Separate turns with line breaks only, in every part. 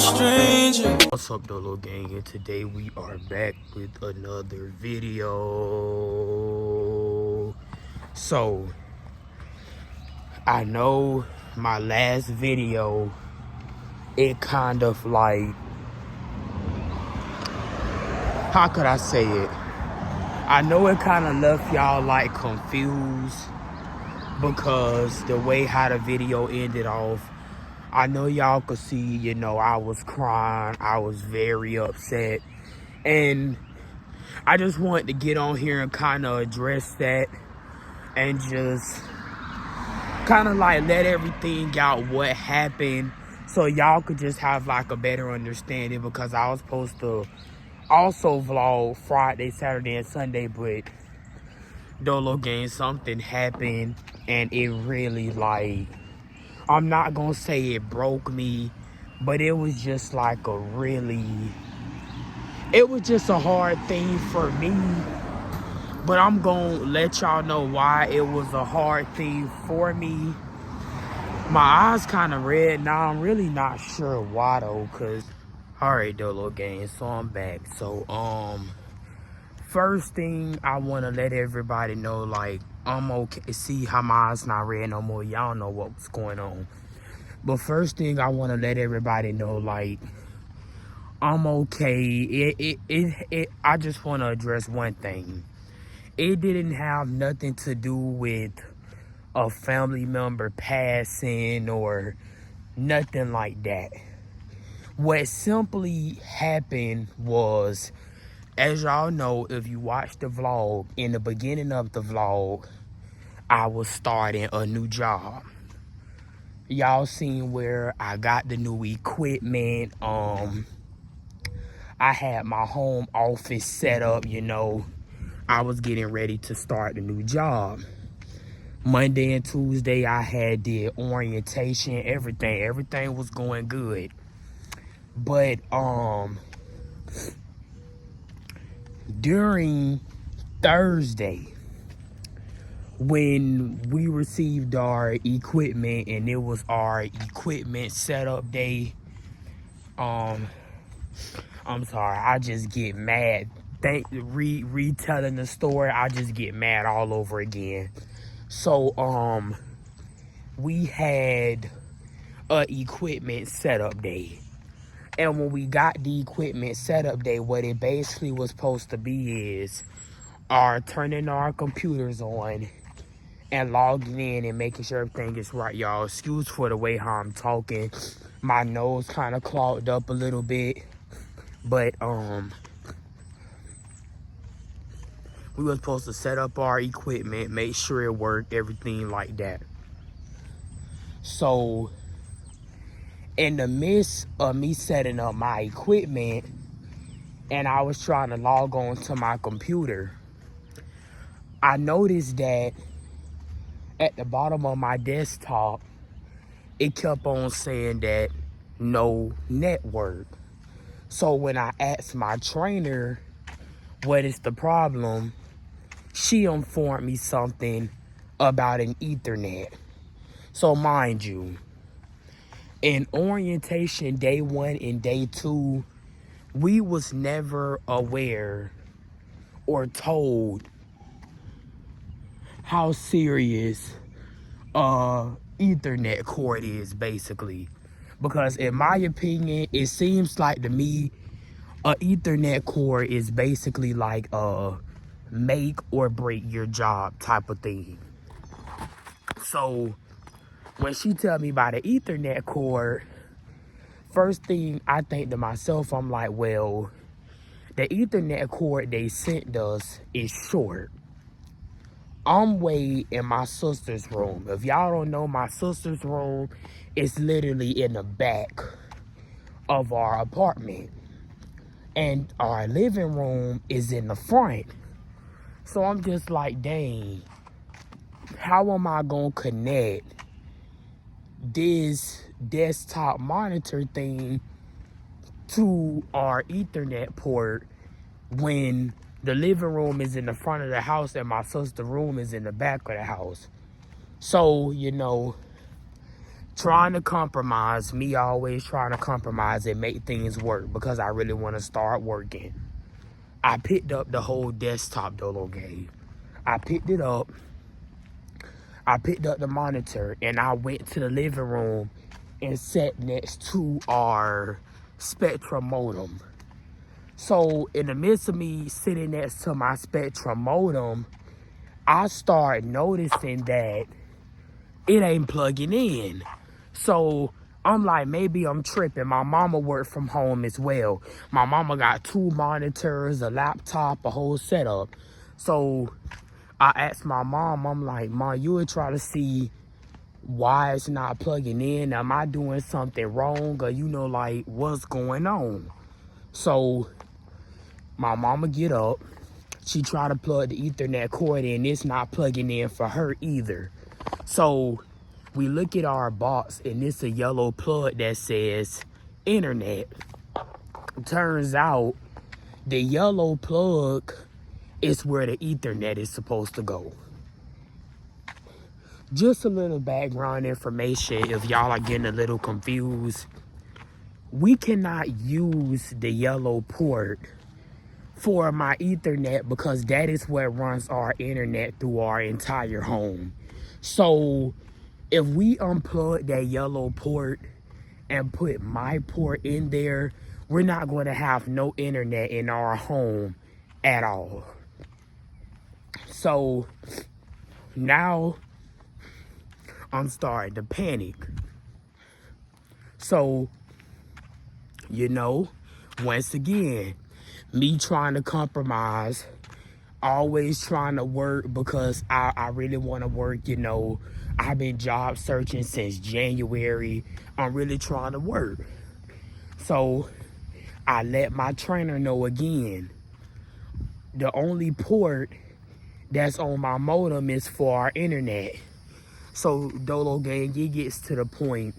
stranger.
What's up, Dolo Gang? And today we are back with another video. So, I know my last video, it kind of like, how could I say it? I know it kind of left y'all like confused because the way how the video ended off. I know y'all could see, I was crying. I was very upset. And I just wanted to get on here and kind of address that and just kind of like let everything out what happened so y'all could just have like a better understanding, because I was supposed to also vlog Friday, Saturday, and Sunday, but Dolo Gang, something happened and it really like, I'm not gonna say it broke me, but it was just like it was just a hard thing for me. But I'm gonna let y'all know why it was a hard thing for me. My eyes kind of red now. I'm really not sure why though, cause alright, Dolo Gang, so I'm back. So first thing I wanna let everybody know, like, I'm okay. See how my eyes not red no more. Y'all know what's going on. But first thing I want to let everybody know, like, I'm okay. I just want to address one thing. It didn't have nothing to do with a family member passing or nothing like that. What simply happened was, as y'all know, if you watch the vlog, in the beginning of the vlog, I was starting a new job. Y'all seen where I got the new equipment. I had my home office set up, I was getting ready to start the new job. Monday and Tuesday I had did orientation, everything was going good. But during Thursday, when we received our equipment and it was our equipment setup day, I'm sorry, I just get mad. Retelling the story, I just get mad all over again. So we had a equipment setup day. And when we got the equipment setup day, what it basically was supposed to be is turning our computers on and logging in and making sure everything is right, y'all. Excuse for the way how I'm talking. My nose kind of clogged up a little bit. But we were supposed to set up our equipment, make sure it worked, everything like that. So in the midst of me setting up my equipment and I was trying to log on to my computer, I noticed that at the bottom of my desktop, it kept on saying that no network. So when I asked my trainer what is the problem, she informed me something about an Ethernet. So mind you, in orientation day 1 and day 2, we was never aware or told how serious Ethernet cord is, basically. Because in my opinion, it seems like to me, a Ethernet cord is basically like a make or break your job type of thing. So when she tell me about an Ethernet cord, first thing I think to myself, I'm like, well, the Ethernet cord they sent us is short. I'm way in my sister's room. If y'all don't know, my sister's room is literally in the back of our apartment. And our living room is in the front. So I'm just like, dang, how am I gonna connect this desktop monitor thing to our Ethernet port when the living room is in the front of the house and my sister's room is in the back of the house? So, trying to compromise, me always trying to compromise and make things work because I really want to start working. I picked up the whole desktop Dolo gave. I picked it up. I picked up the monitor and I went to the living room and sat next to our Spectrum modem. So in the midst of me sitting next to my Spectrum modem, I started noticing that it ain't plugging in. So I'm like, maybe I'm tripping. My mama worked from home as well. My mama got 2 monitors, a laptop, a whole setup. So I asked my mom, I'm like, Mom, you would try to see why it's not plugging in. Am I doing something wrong? Or, like, what's going on? So my mama get up. She try to plug the Ethernet cord in. It's not plugging in for her either. So we look at our box and it's a yellow plug that says internet. Turns out the yellow plug is where the Ethernet is supposed to go. Just a little background information if y'all are getting a little confused. We cannot use the yellow port for my Ethernet because that is what runs our internet through our entire home. So if we unplug that yellow port and put my port in there, we're not going to have no internet in our home at all. So now I'm starting to panic. So, once again, me trying to compromise, always trying to work because I really want to work, I've been job searching since January. I'm really trying to work. So I let my trainer know again, the only port that's on my modem is for our internet. So Dolo gang, it gets to the point,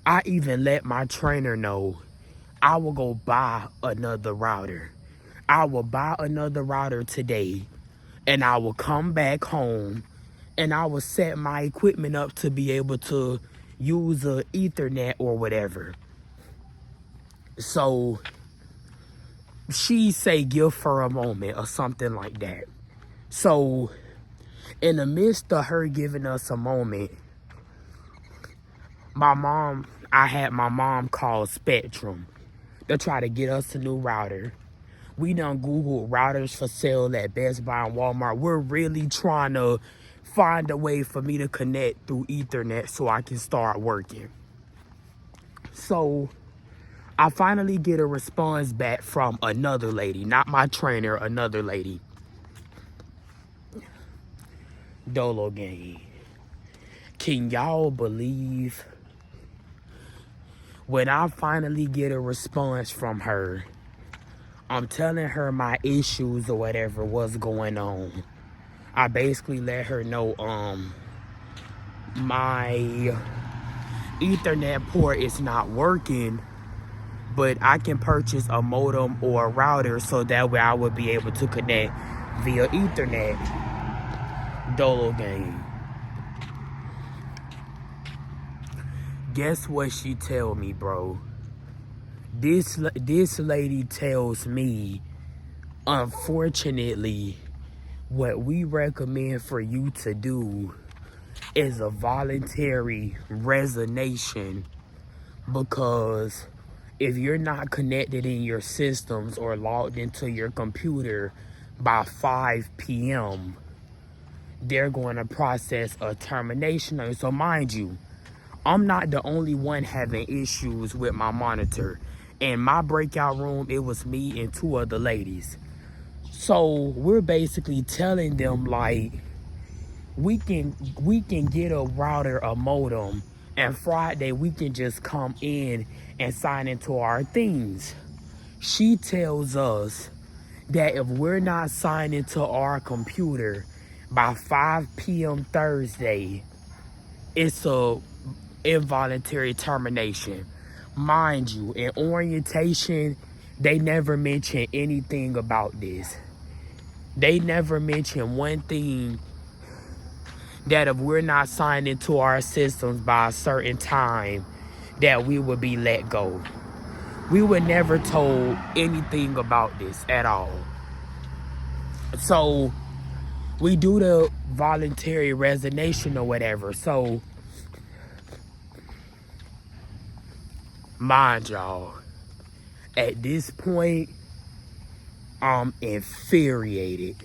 I even let my trainer know I will go buy another router. I will buy another router today and I will come back home and I will set my equipment up to be able to use a Ethernet or whatever. So she say give her a moment or something like that. So in the midst of her giving us a moment, I had my mom call Spectrum to try to get us a new router. We done Googled routers for sale at Best Buy and Walmart. We're really trying to find a way for me to connect through Ethernet so I can start working. So I finally get a response back from another lady, not my trainer, another lady. Dolo gang. Can y'all believe when I finally get a response from her, I'm telling her my issues or whatever, what's going on. I basically let her know my Ethernet port is not working, but I can purchase a modem or a router so that way I would be able to connect via Ethernet. Dolo gang. Guess what she tell me, bro? This lady tells me, unfortunately, what we recommend for you to do is a voluntary resignation, because if you're not connected in your systems or logged into your computer by 5 p.m., they're going to process a termination. So mind you, I'm not the only one having issues with my monitor. In my breakout room, it was me and 2 other ladies. So we're basically telling them, like, we can get a router, a modem, and Friday we can just come in and sign into our things. She tells us that if we're not signed into our computer by 5 p.m. Thursday, it's a involuntary termination. Mind you, in orientation, they never mention anything about this. They never mention one thing that if we're not signed into our systems by a certain time, that we will be let go. We were never told anything about this at all. So we do the voluntary resignation or whatever. So mind y'all, at this point, I'm infuriated.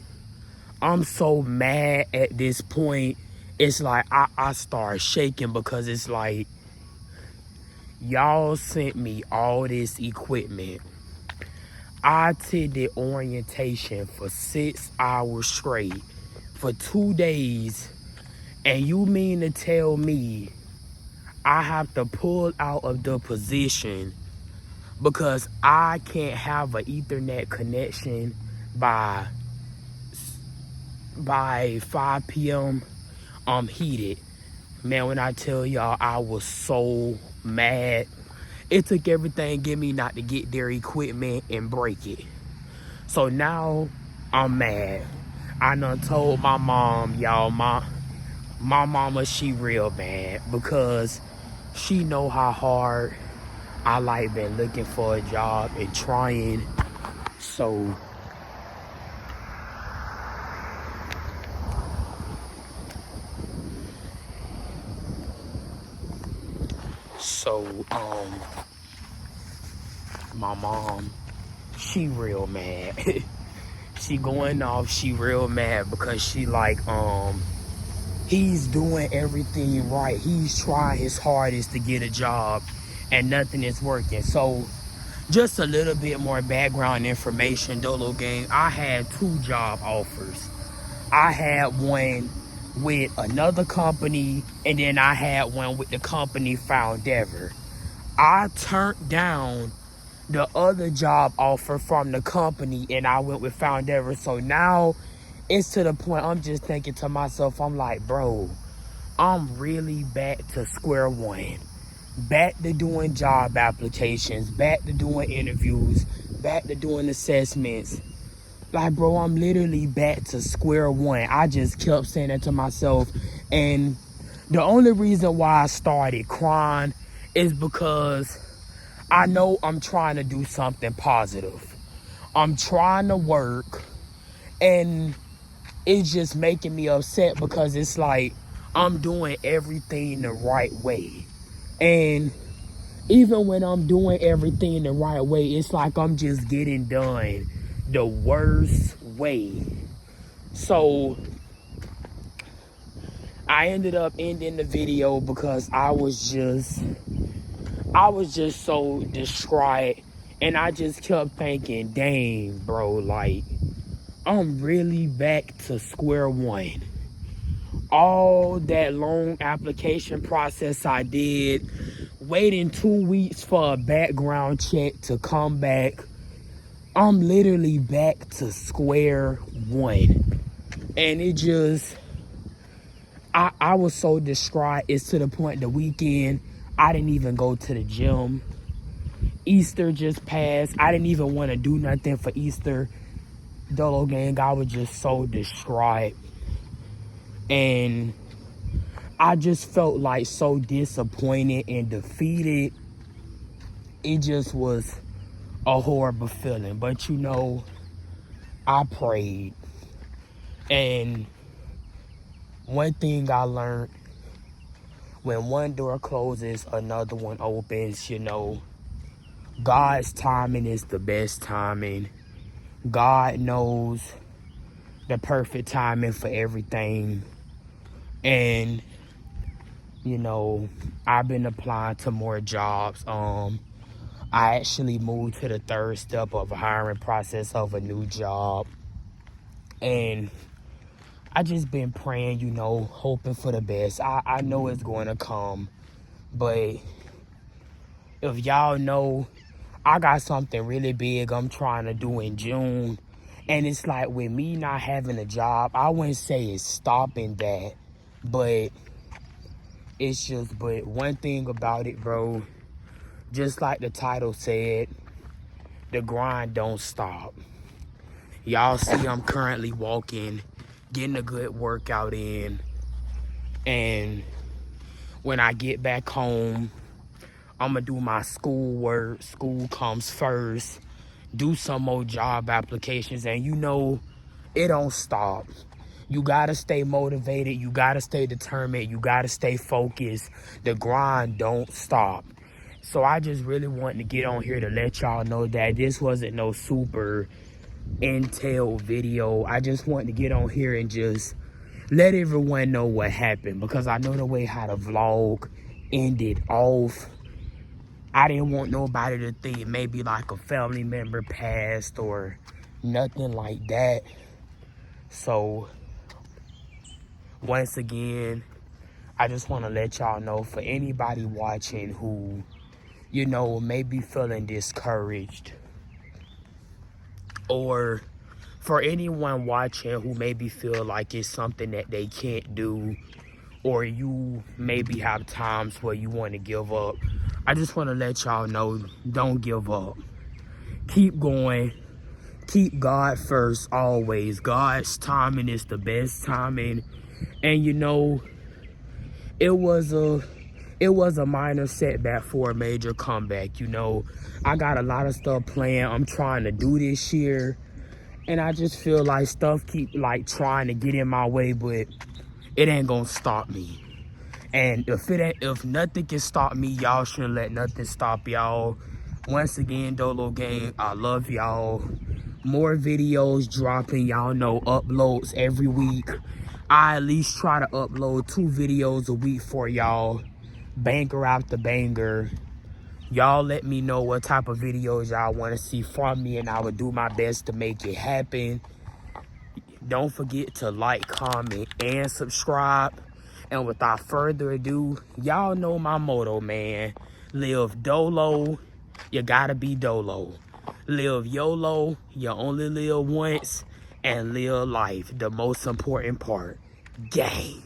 I'm so mad at this point. It's like I start shaking because it's like, y'all sent me all this equipment. I attended orientation for 6 hours straight for 2 days, and you mean to tell me I have to pull out of the position because I can't have an Ethernet connection by 5 p.m. I'm heated. Man, when I tell y'all, I was so mad. It took everything in me not to get their equipment and break it. So now I'm mad. I done told my mom, y'all, my mama, she real mad because she know how hard I like been looking for a job and trying. So my mom, she real mad. She going off, she real mad because she like, he's doing everything right. He's trying his hardest to get a job and nothing is working. So just a little bit more background information, Dolo Gang. I had 2 job offers. I had one with another company, and then I had one with the company Foundever. I turned down the other job offer from the company and I went with Foundever. So now it's to the point I'm just thinking to myself, I'm like, bro, I'm really back to square one. Back to doing job applications, back to doing interviews, back to doing assessments. Like, bro, I'm literally back to square one. I just kept saying that to myself. And the only reason why I started crying is because I know I'm trying to do something positive. I'm trying to work, and it's just making me upset because it's like I'm doing everything the right way. And even when I'm doing everything the right way, it's like I'm just getting done the worst way. So I ended up ending the video because I was just so distraught, and I just kept thinking, dang, bro, like, I'm really back to square one. All that long application process I did, waiting 2 weeks for a background check to come back, I'm literally back to square one. And it just, I was so distraught. It's to the point the weekend, I didn't even go to the gym. Easter just passed. I didn't even want to do nothing for Easter. Dolo Gang, I was just so distraught. And I just felt like so disappointed and defeated. It just was a horrible feeling. But you know, I prayed. And one thing I learned, when one door closes, another one opens. You know, God's timing is the best timing. God knows the perfect timing for everything. And, you know, I've been applying to more jobs. I actually moved to the 3rd step of a hiring process of a new job. And I just been praying, you know, hoping for the best. I know it's going to come. But if y'all know, I got something really big I'm trying to do in June. And it's like, with me not having a job, I wouldn't say it's stopping that. But it's just, but one thing about it, bro, just like the title said, the grind don't stop. Y'all see I'm currently walking, getting a good workout in. And when I get back home, I'm gonna do my schoolwork. School comes first. Do some more job applications. And you know, it don't stop. You gotta stay motivated. You gotta stay determined. You gotta stay focused. The grind don't stop. So I just really wanted to get on here to let y'all know that this wasn't no super intel video. I just wanted to get on here and just let everyone know what happened, because I know the way how the vlog ended off. I didn't want nobody to think maybe like a family member passed or nothing like that. So once again, I just want to let y'all know, for anybody watching who, you know, may be feeling discouraged, or for anyone watching who maybe feel like it's something that they can't do, or you maybe have times where you want to give up, I just want to let y'all know, don't give up. Keep going. Keep God first always. God's timing is the best timing. And you know, it was a minor setback for a major comeback. You know, I got a lot of stuff planned I'm trying to do this year, and I just feel like stuff keep like trying to get in my way, but it ain't gonna stop me. And if nothing can stop me, y'all shouldn't let nothing stop y'all. Once again, Dolo Gang, I love y'all. More videos dropping, y'all know, uploads every week. I at least try to upload 2 videos a week for y'all, banger after banger. Y'all let me know what type of videos y'all want to see from me, and I will do my best to make it happen. Don't forget to like, comment, and subscribe. And without further ado, y'all know my motto, man. Live Dolo, you gotta be Dolo. Live YOLO, you only live once. And live life, the most important part. Gang.